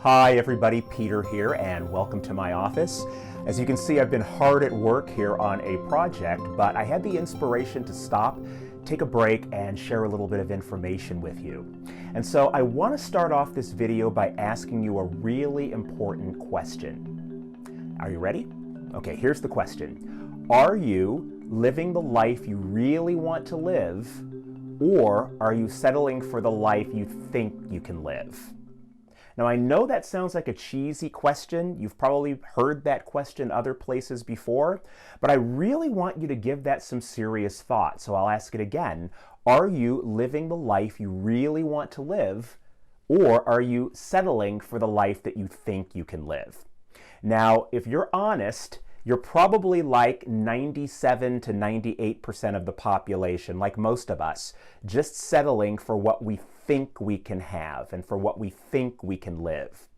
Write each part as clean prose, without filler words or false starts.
Hi everybody, Peter here, and welcome to my office. As you can see, I've been hard at work here on a project, but I had the inspiration to stop, take a break, and share a little bit of information with you. And so I want to start off this video by asking you a really important question. Are you ready? Okay, here's the question. Are you living the life you really want to live, or are you settling for the life you think you can live? Now, I know that sounds like a cheesy question. You've probably heard that question other places before, but I really want you to give that some serious thought. So I'll ask it again. Are you living the life you really want to live, or are you settling for the life that you think you can live? Now, if you're honest, you're probably like 97 to 98% of the population, like most of us, just settling for what we think we can have and for what we think we can live.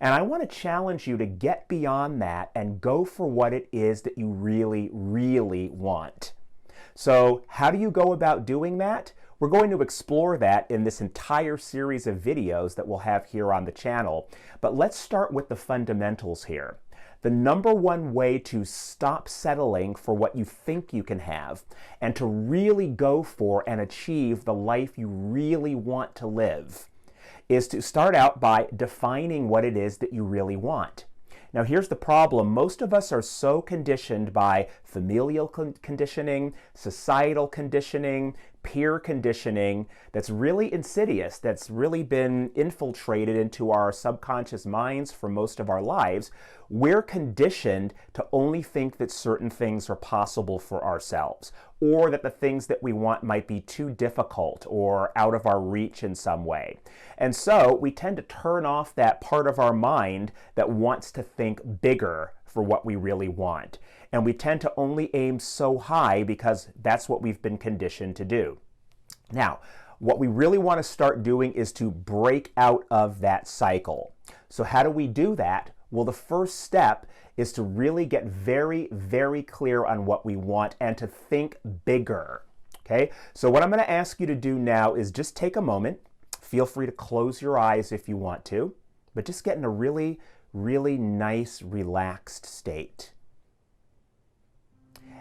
And I want to challenge you to get beyond that and go for what it is that you really, really want. So how do you go about doing that? We're going to explore that in this entire series of videos that we'll have here on the channel. But let's start with the fundamentals here. The number one way to stop settling for what you think you can have and to really go for and achieve the life you really want to live is to start out by defining what it is that you really want. Now, here's the problem. Most of us are so conditioned by familial conditioning, societal conditioning, peer conditioning that's really insidious, that's really been infiltrated into our subconscious minds for most of our lives. We're conditioned to only think that certain things are possible for ourselves, or that the things that we want might be too difficult or out of our reach in some way. And so we tend to turn off that part of our mind that wants to think bigger for what we really want. And we tend to only aim so high because that's what we've been conditioned to do. Now, what we really want to start doing is to break out of that cycle. So how do we do that? Well, the first step is to really get very, very clear on what we want and to think bigger. Okay? So what I'm going to ask you to do now is just take a moment. Feel free to close your eyes if you want to, but just get in a really, really nice, relaxed state.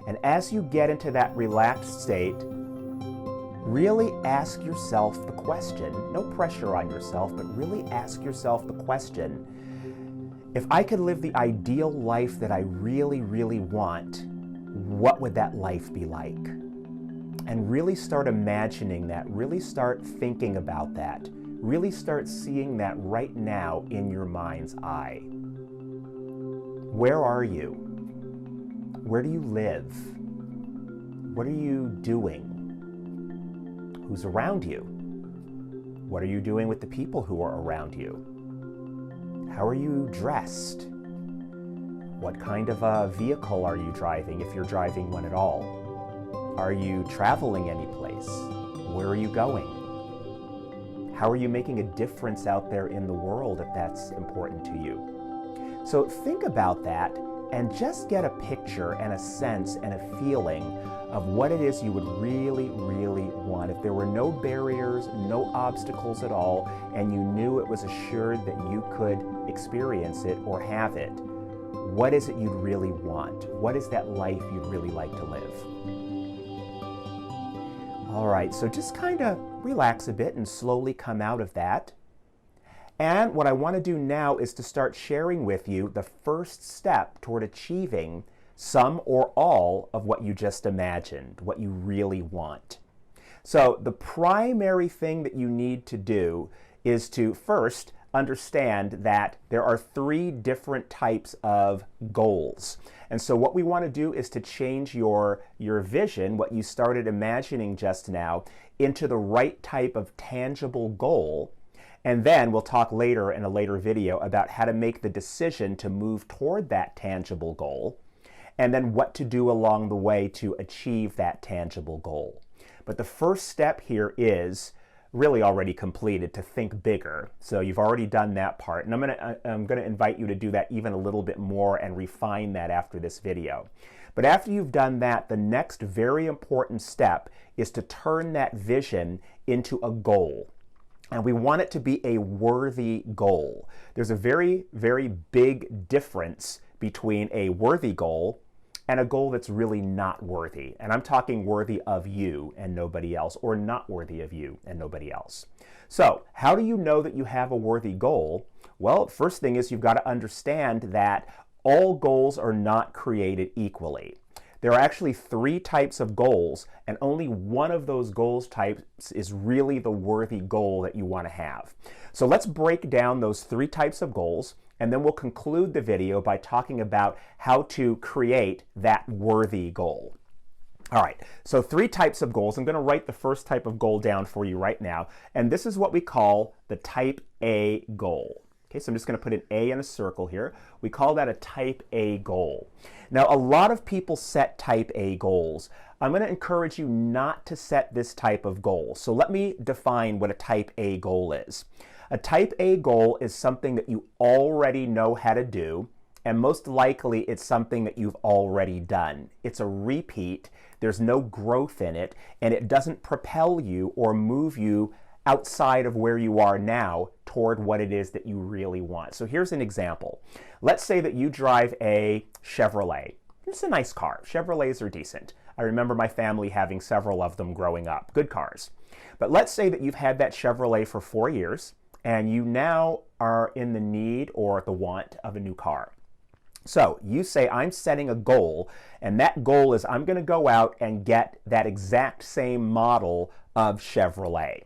And as you get into that relaxed state, really ask yourself the question, no pressure on yourself, but really ask yourself the question, if I could live the ideal life that I really, really want, what would that life be like? And really start imagining that, really start thinking about that, really start seeing that right now in your mind's eye. Where are you? Where do you live? What are you doing? Who's around you? What are you doing with the people who are around you? How are you dressed? What kind of a vehicle are you driving, if you're driving one at all? Are you traveling any place? Where are you going? How are you making a difference out there in the world if that's important to you? So think about that and just get a picture and a sense and a feeling of what it is you would really, really want. If there were no barriers, no obstacles at all, and you knew it was assured that you could experience it or have it, what is it you'd really want? What is that life you'd really like to live? All right, so just kind of relax a bit and slowly come out of that. And what I want to do now is to start sharing with you the first step toward achieving some or all of what you just imagined, what you really want. So the primary thing that you need to do is to first understand that there are three different types of goals. And so what we want to do is to change your vision, what you started imagining just now, into the right type of tangible goal. And then we'll talk later in a later video about how to make the decision to move toward that tangible goal, and then what to do along the way to achieve that tangible goal. But the first step here is really already completed, to think bigger. So you've already done that part, and I'm going to invite you to do that even a little bit more and refine that after this video. But after you've done that, the next very important step is to turn that vision into a goal. and we want it to be a worthy goal. There's a very, very big difference between a worthy goal and a goal that's really not worthy. And I'm talking worthy of you and nobody else, or not worthy of you and nobody else. So how do you know that you have a worthy goal? Well, first thing is you've got to understand that all goals are not created equally. There are actually 3 types of goals, and only one of those goals types is really the worthy goal that you want to have. So let's break down those 3 types of goals, and then we'll conclude the video by talking about how to create that worthy goal. All right, so 3 types of goals. I'm going to write the first type of goal down for you right now, and this is what we call the type A goal. Okay, so I'm just going to put an A in a circle here. We call that a type A goal. Now, a lot of people set type A goals. I'm going to encourage you not to set this type of goal. So let me define what a type A goal is. A type A goal is something that you already know how to do, and most likely it's something that you've already done. It's a repeat, there's no growth in it, and it doesn't propel you or move you outside of where you are now toward what it is that you really want. So here's an example. Let's say that you drive a Chevrolet. It's a nice car. Chevrolets are decent. I remember my family having several of them growing up. Good cars. But let's say that you've had that Chevrolet for 4 years and you now are in the need or the want of a new car. So you say, I'm setting a goal, and that goal is I'm going to go out and get that exact same model of Chevrolet.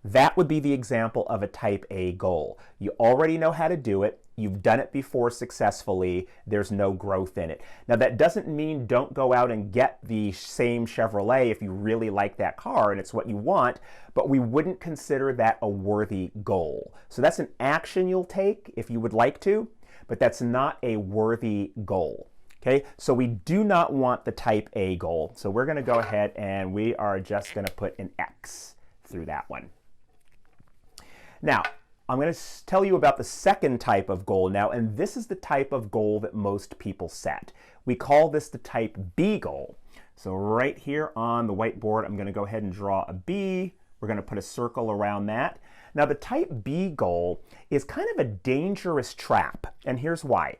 That would be the example of a type A goal. You already know how to do it. You've done it before successfully. There's no growth in it. Now, that doesn't mean don't go out and get the same Chevrolet if you really like that car and it's what you want, but we wouldn't consider that a worthy goal. So that's an action you'll take if you would like to, but that's not a worthy goal. Okay, so we do not want the type A goal. So we're going to go ahead and we are just going to put an X through that one. Now, I'm going to tell you about the second type of goal now, and this is the type of goal that most people set. We call this the type B goal. So right here on the whiteboard, I'm going to go ahead and draw a B. We're going to put a circle around that. Now, the type B goal is kind of a dangerous trap, and here's why.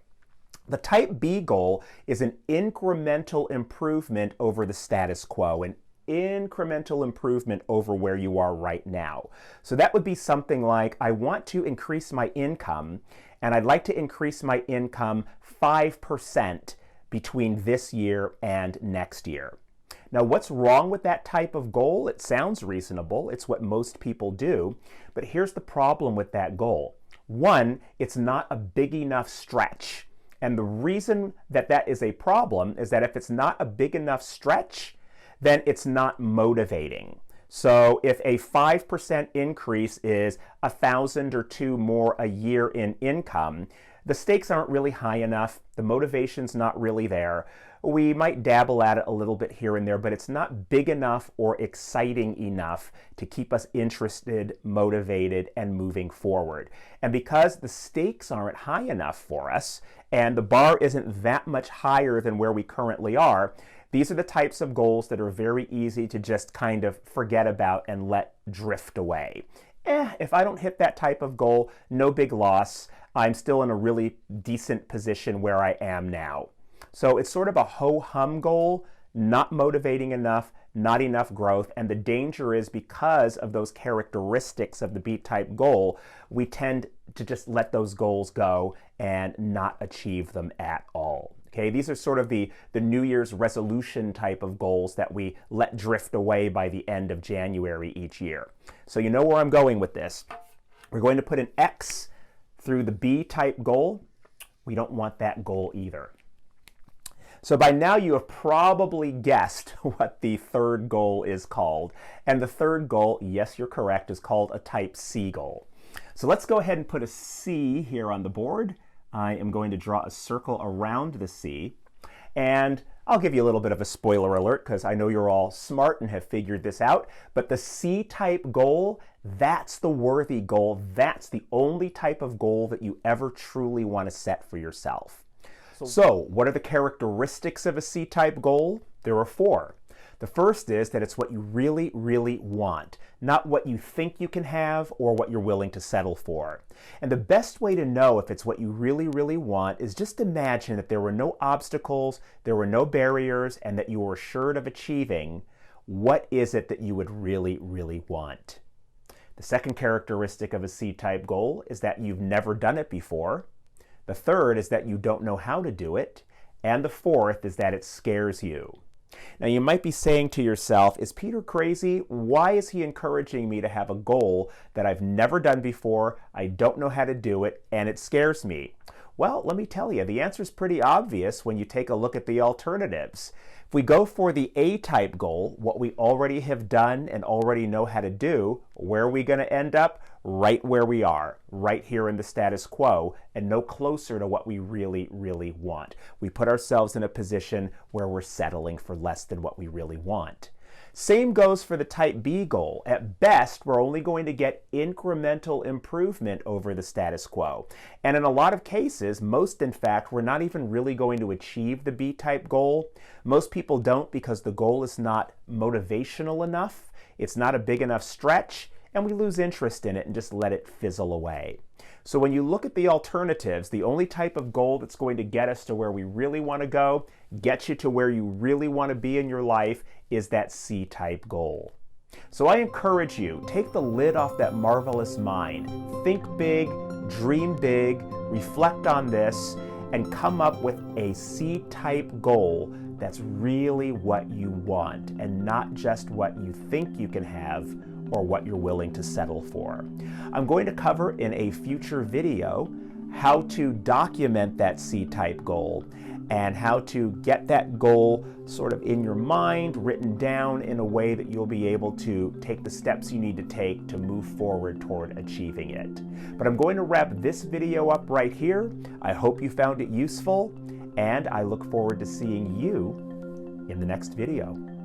The type B goal is an incremental improvement over the status quo, an incremental improvement over where you are right now. So that would be something like, I want to increase my income, and I'd like to increase my income 5% between this year and next year. Now, what's wrong with that type of goal? It sounds reasonable. It's what most people do. But here's the problem with that goal. One, it's not a big enough stretch. And the reason that that is a problem is that if it's not a big enough stretch, then it's not motivating. So if a 5% increase is 1,000 or 2 more a year in income, the stakes aren't really high enough. The motivation's not really there. We might dabble at it a little bit here and there, but it's not big enough or exciting enough to keep us interested, motivated, and moving forward. And because the stakes aren't high enough for us, and the bar isn't that much higher than where we currently are, these are the types of goals that are very easy to just kind of forget about and let drift away. If I don't hit that type of goal, no big loss. I'm still in a really decent position where I am now. So it's sort of a ho-hum goal, not motivating enough, not enough growth, and the danger is because of those characteristics of the B-type goal, we tend to just let those goals go and not achieve them at all. Okay, these are sort of the New Year's resolution type of goals that we let drift away by the end of January each year. So you know where I'm going with this. We're going to put an X through the B-type goal. We don't want that goal either. So by now you have probably guessed what the third goal is called. And the third goal, yes, you're correct, is called a type C goal. So let's go ahead and put a C here on the board. I am going to draw a circle around the C. And I'll give you a little bit of a spoiler alert because I know you're all smart and have figured this out. But the C-type goal, that's the worthy goal. That's the only type of goal that you ever truly want to set for yourself. So what are the characteristics of a C-type goal? There are 4. The first is that it's what you really, really want, not what you think you can have or what you're willing to settle for. And the best way to know if it's what you really, really want is just imagine that there were no obstacles, there were no barriers, and that you were assured of achieving. What is it that you would really, really want? The second characteristic of a C-type goal is that you've never done it before. The third is that you don't know how to do it. And the fourth is that it scares you. Now you might be saying to yourself, is Peter crazy? Why is he encouraging me to have a goal that I've never done before, I don't know how to do it, and it scares me? Well, let me tell you, the answer is pretty obvious when you take a look at the alternatives. If we go for the A-type goal, what we already have done and already know how to do, where are we going to end up? Right where we are, right here in the status quo, and no closer to what we really, really want. We put ourselves in a position where we're settling for less than what we really want. Same goes for the type B goal. At best, we're only going to get incremental improvement over the status quo. And in a lot of cases, most in fact, we're not even really going to achieve the B-type goal. Most people don't because the goal is not motivational enough, it's not a big enough stretch, and we lose interest in it and just let it fizzle away. So when you look at the alternatives, the only type of goal that's going to get us to where we really want to go, get you to where you really want to be in your life, is that C-type goal. So I encourage you, take the lid off that marvelous mind. Think big, dream big, reflect on this, and come up with a C-type goal that's really what you want and not just what you think you can have or what you're willing to settle for. I'm going to cover in a future video how to document that C-type goal and how to get that goal sort of in your mind, written down in a way that you'll be able to take the steps you need to take to move forward toward achieving it. But I'm going to wrap this video up right here. I hope you found it useful, and I look forward to seeing you in the next video.